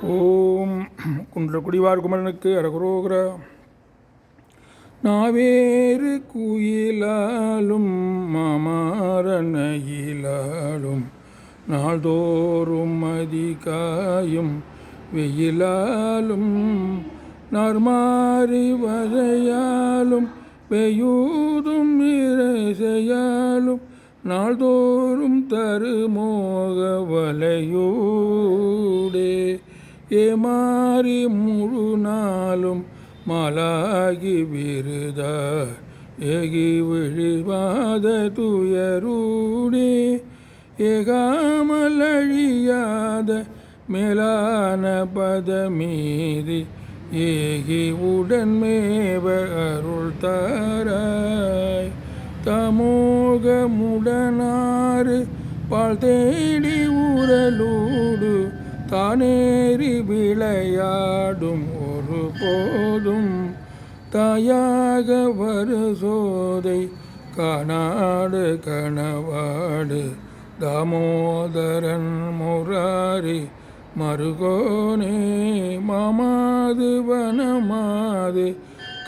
ஓம் குன்ற குடிவார் குமரனுக்கு அரகுரோகர. நாவேறு குயிலாலும் மாமரணையிலாலும் நாள்தோறும் அதிகாயும் வெயிலாலும் நர்மாறி வதையாலும் பெய்யூதும் இறைசையாலும் நாள்தோறும் தருமோக வலையூடே ஏமாறி முழு நாளும் மாலாகி விருதா ஏகி விழிவாத துயரூடே ஏகாமல் அழியாத மேலான பதமீதி ஏகி உடன்மேவ அருள் தாராய் தமோகமுடனாறு பால் தேடி ஊரலூடு தானேறி விளையாடும் ஒரு போதும் தாயாக வருசோதை காணாடு கணவாடு தாமோதரன் முராரி மருகோனே மாமாது வனமாது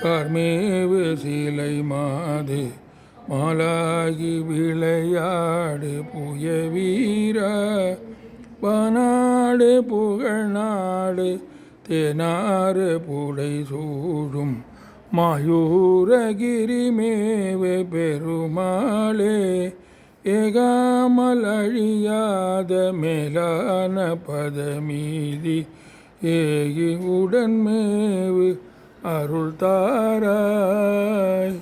கார்மேவு சிலை மாது மாலாகி விளையாடு புய வீரா பானாடு புகழ்நாடு தேனாறு புடை சூடும் மாயூரகிரிமேவே பெருமாளே ஏகாமல் அழியாத மேலான பதமீதி ஏகி உடன்மேவு அருள் தாராய்.